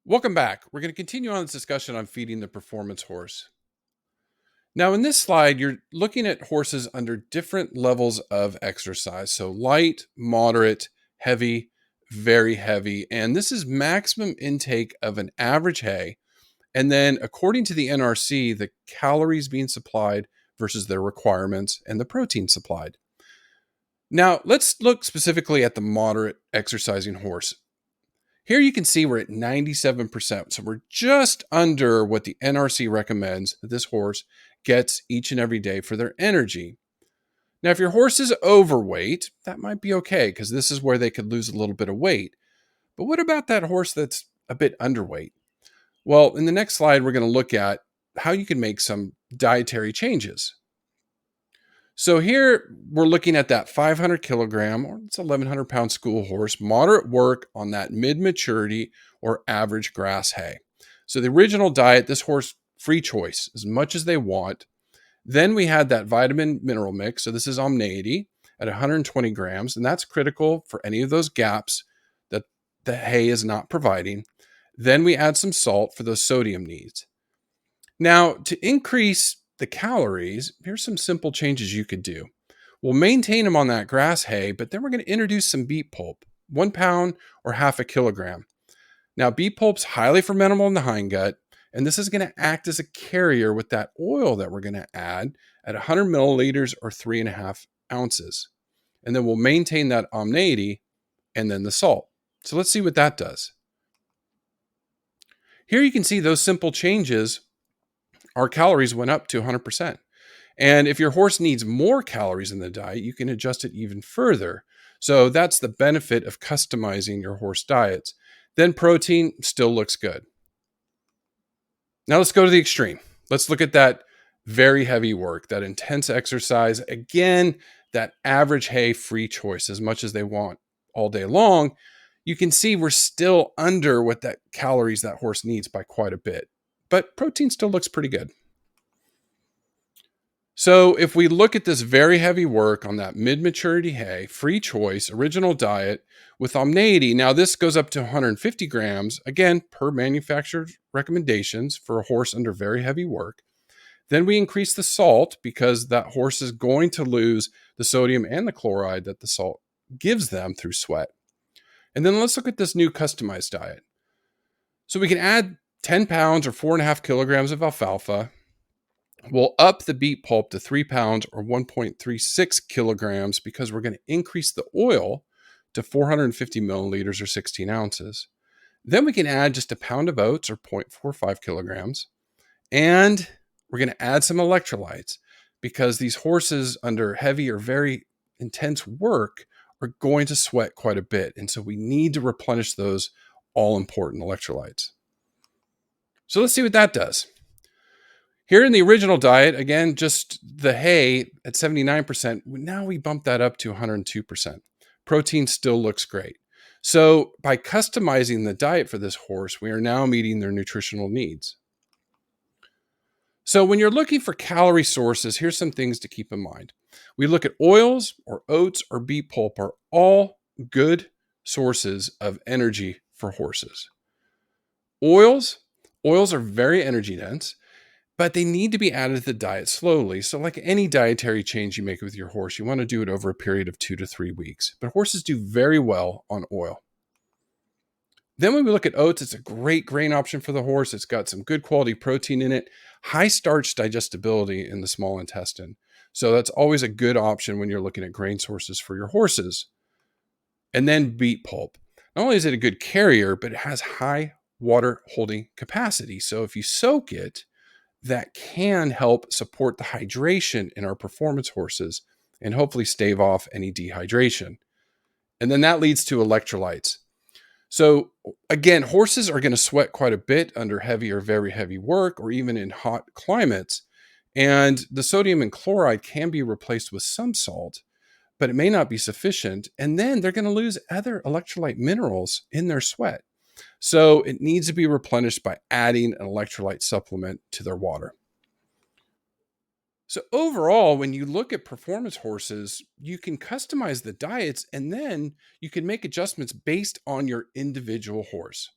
Welcome back. We're going to continue on this discussion on feeding the performance horse. Now, in this slide, you're looking at horses under different levels of exercise. So light, moderate, heavy, very heavy. And this is maximum intake of an average hay. And then according to the NRC, the calories being supplied versus their requirements and the protein supplied. Now, let's look specifically at the moderate exercising horse. Here you can see we're at 97%. So we're just under what the NRC recommends that this horse gets each and every day for their energy. Now, if your horse is overweight, that might be okay because this is where they could lose a little bit of weight. But what about that horse that's a bit underweight? Well, in the next slide, we're going to look at how you can make some dietary changes. So here we're looking at that 500 kilogram, or it's 1,100 pound school horse, moderate work on that mid-maturity or average grass hay. So the original diet, this horse, free choice, as much as they want. Then we had that vitamin mineral mix. So this is Omni-80 at 120 grams, and that's critical for any of those gaps that the hay is not providing. Then we add some salt for those sodium needs. Now, to increase the calories, here's some simple changes you could do. We'll maintain them on that grass hay, but then we're going to introduce some beet pulp, 1 pound or half a kilogram. Now, beet pulp's highly fermentable in the hindgut, and this is going to act as a carrier with that oil that we're going to add at 100 milliliters or 3.5 ounces. And then we'll maintain that Omni-80 and then the salt. So let's see what that does. Here you can see those simple changes. Our calories went up to 100%. And if your horse needs more calories in the diet, you can adjust it even further. So that's the benefit of customizing your horse diets. Then protein still looks good. Now let's go to the extreme. Let's look at that very heavy work, that intense exercise. Again, that average hay free choice, as much as they want all day long. You can see we're still under what that calories that horse needs by quite a bit. But protein still looks pretty good. So if we look at this very heavy work on that mid-maturity hay, free choice, original diet with Omni-80, now this goes up to 150 grams, again, per manufacturer's recommendations for a horse under very heavy work. Then we increase the salt because that horse is going to lose the sodium and the chloride that the salt gives them through sweat. And then let's look at this new customized diet. So we can add 10 pounds or 4.5 kilograms of alfalfa. We'll up the beet pulp to 3 pounds or 1.36 kilograms because we're going to increase the oil to 450 milliliters or 16 ounces. Then we can add just a pound of oats or 0.45 kilograms. And we're going to add some electrolytes because these horses under heavy or very intense work are going to sweat quite a bit. And so we need to replenish those all important electrolytes. So let's see what that does. Here in the original diet, again, just the hay at 79%, now we bump that up to 102%. Protein still looks great. So by customizing the diet for this horse, we are now meeting their nutritional needs. So when you're looking for calorie sources, here's some things to keep in mind. We look at oils or oats or beet pulp are all good sources of energy for horses. Oils are very energy dense, but they need to be added to the diet slowly. So like any dietary change you make with your horse, you want to do it over a period of 2 to 3 weeks. But horses do very well on oil. Then when we look at oats, it's a great grain option for the horse. It's got some good quality protein in it, high starch digestibility in the small intestine. So that's always a good option when you're looking at grain sources for your horses. And then beet pulp. Not only is it a good carrier, but it has high water holding capacity. So if you soak it, that can help support the hydration in our performance horses and hopefully stave off any dehydration. And then that leads to electrolytes. So again, horses are going to sweat quite a bit under heavy or very heavy work or even in hot climates. And the sodium and chloride can be replaced with some salt, but it may not be sufficient. And then they're going to lose other electrolyte minerals in their sweat. So it needs to be replenished by adding an electrolyte supplement to their water. So overall, when you look at performance horses, you can customize the diets and then you can make adjustments based on your individual horse.